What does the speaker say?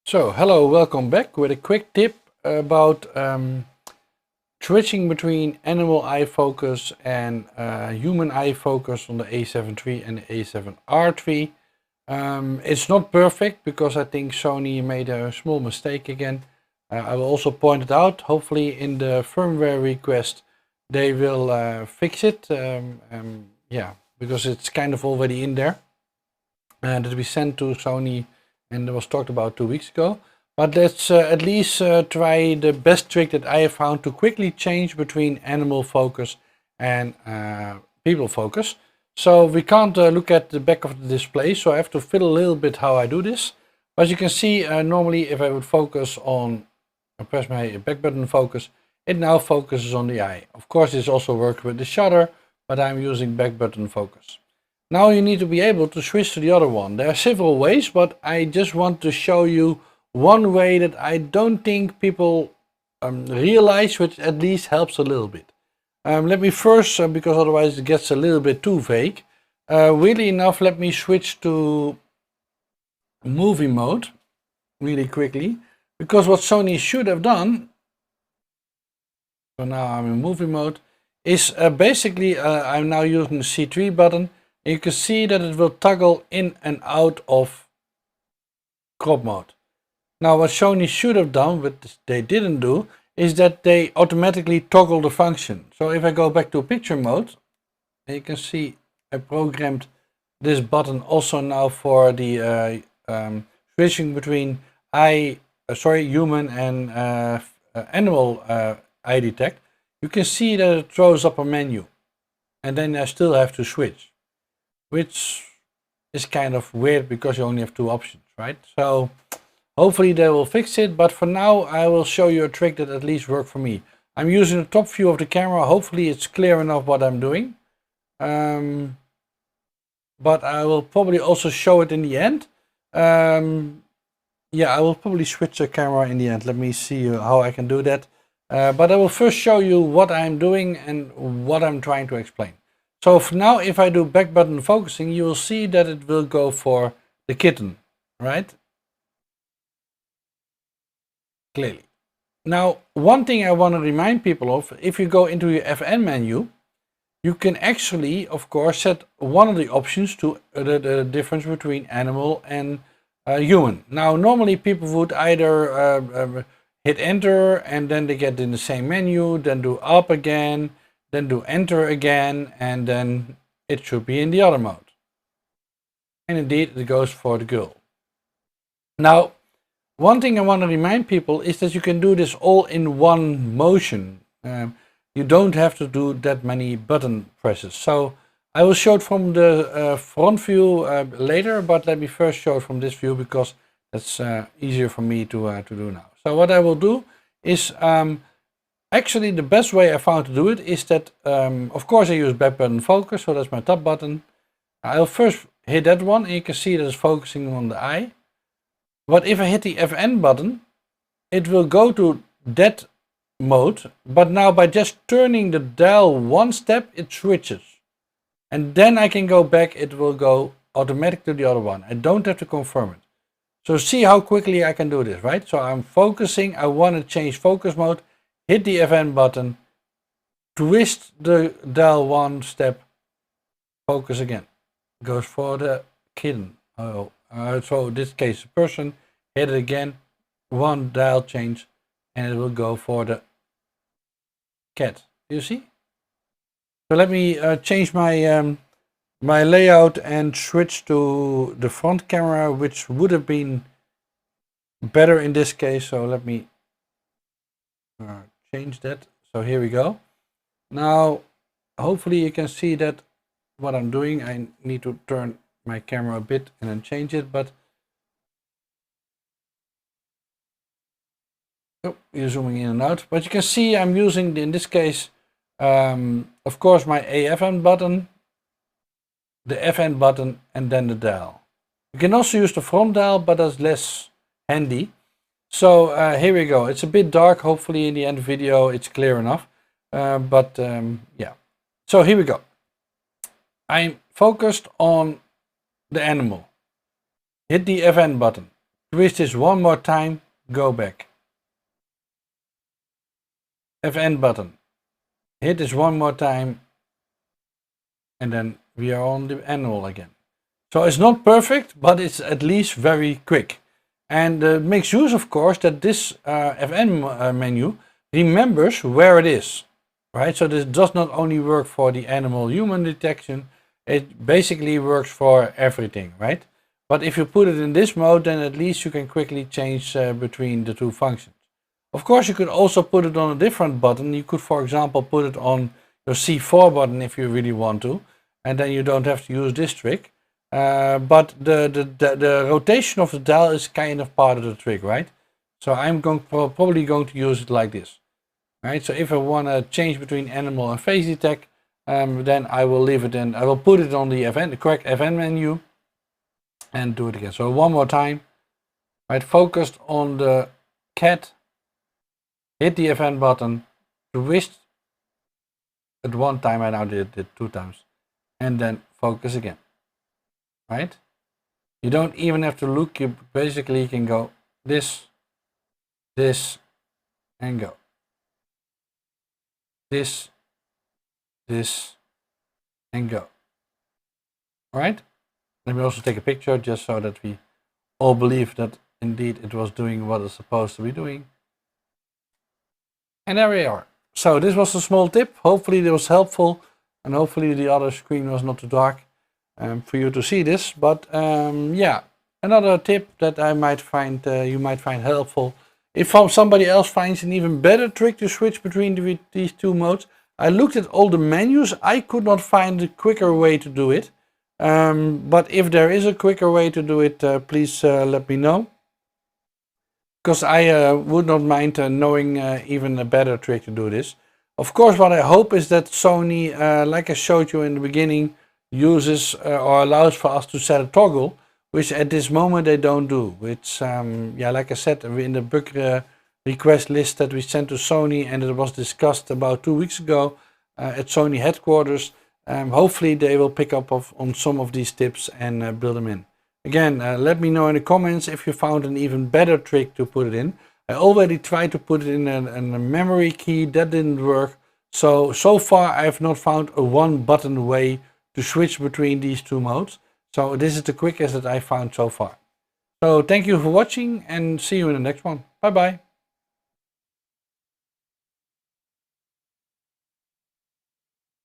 So, hello, welcome back with a quick tip about switching between animal eye focus and human eye focus on the a7 III and the a7R. It's not perfect because I think Sony made a small mistake again. I will also point it out. Hopefully in the firmware request they will fix it. Yeah, because it's kind of already in there. That we sent to Sony and it was talked about 2 weeks ago. But let's at least try the best trick that I have found to quickly change between animal focus and people focus. So we can't look at the back of the display, so I have to fiddle a little bit how I do this. As you can see, normally if I would focus on, press my back button focus, it now focuses on the eye. Of course this also works with the shutter, but I'm using back button focus. Now you need to be able to switch to the other one. There are several ways, but I just want to show you one way that I don't think people realize, which at least helps a little bit. Let me first, because otherwise it gets a little bit too vague. Really enough, let me switch to movie mode really quickly. Because what Sony should have done, so now I'm in movie mode, is basically I'm now using the C3 button. And you can see that it will toggle in and out of crop mode. Now what Sony should have done, but they didn't do, is that they automatically toggle the function. So if I go back to picture mode, you can see I programmed this button also now for the switching between human and animal eye detect. You can see that it throws up a menu, and then I still have to switch, which is kind of weird because you only have two options, right? So hopefully they will fix it, but for now I will show you a trick that at least worked for me. I'm using the top view of the camera. Hopefully it's clear enough what I'm doing. But I will probably also show it in the end. Yeah, I will probably switch the camera in the end. Let me see how I can do that. But I will first show you what I'm doing and what I'm trying to explain. So for now, if I do back button focusing, you will see that it will go for the kitten, right? Clearly. Now, one thing I want to remind people of, if you go into your FN menu, you can actually, of course, set one of the options to the difference between animal and human. Now, normally people would either hit enter and then they get in the same menu, then do up again, then do enter again, and then it should be in the other mode. And indeed, it goes for the girl. Now, one thing I want to remind people is that you can do this all in one motion. You don't have to do that many button presses. So I will show it from the front view later, but let me first show it from this view because that's easier for me to do now. So what I will do is actually the best way I found to do it is that of course I use back button focus, so that's my top button. I'll first hit that one and you can see that it's focusing on the eye. But if I hit the FN button, it will go to that mode, but now by just turning the dial one step, it switches. And then I can go back, it will go automatic to the other one. I don't have to confirm it. So see how quickly I can do this, right? So I'm focusing, I want to change focus mode, hit the FN button, twist the dial one step, focus again. Goes for the kitten. So in this case, the person, hit it again, one dial change, and it will go for the cat. You see? So let me change my my layout and switch to the front camera, which would have been better in this case. So let me change that. So here we go. Now, hopefully you can see that what I'm doing. I need to turn my camera a bit and then change it, but you're zooming in and out. But you can see I'm using, in this case, of course, my AFN button, the FN button, and then the dial. You can also use the front dial, but that's less handy. So here we go. It's a bit dark. Hopefully in the end of the video it's clear enough. Yeah. So here we go. I'm focused on the animal. Hit the FN button. Twist this one more time, go back. FN button. Hit this one more time, and then we are on the animal again. So it's not perfect, but it's at least very quick. And makes use, of course, that this FN menu remembers where it is. Right? So this does not only work for the animal-human detection, it basically works for everything, right? But if you put it in this mode, then at least you can quickly change between the two functions. Of course, you could also put it on a different button. You could, for example, put it on your C4 button if you really want to, and then you don't have to use this trick. But the rotation of the dial is kind of part of the trick, right? So I'm probably going to use it like this. Right, so if I want to change between animal and face detect, then I will leave it in. I will put it on the correct FN menu and do it again. So one more time. Right, focused on the cat. Hit the FN button. Twist at one time. I now did it 2 times, and then focus again. Right. You don't even have to look. You basically can go this, and go. This, and go. Alright? Let me also take a picture just so that we all believe that indeed it was doing what it's supposed to be doing. And there we are. So this was a small tip. Hopefully it was helpful, and hopefully the other screen was not too dark for you to see this. But yeah, another tip that I might find you might find helpful. If somebody else finds an even better trick to switch between these two modes, I looked at all the menus. I could not find a quicker way to do it. But if there is a quicker way to do it, please let me know. Because I would not mind knowing even a better trick to do this. Of course, what I hope is that Sony, like I showed you in the beginning, uses or allows for us to set a toggle, which at this moment they don't do. Which, yeah, like I said, in the bug request list that we sent to Sony, and it was discussed about 2 weeks ago at Sony headquarters. Hopefully they will pick up on some of these tips and build them in. Again, let me know in the comments if you found an even better trick to put it in. I already tried to put it in a memory key, that didn't work. So far I have not found a one button way to switch between these two modes. So this is the quickest that I found so far. So thank you for watching, and see you in the next one. Bye bye.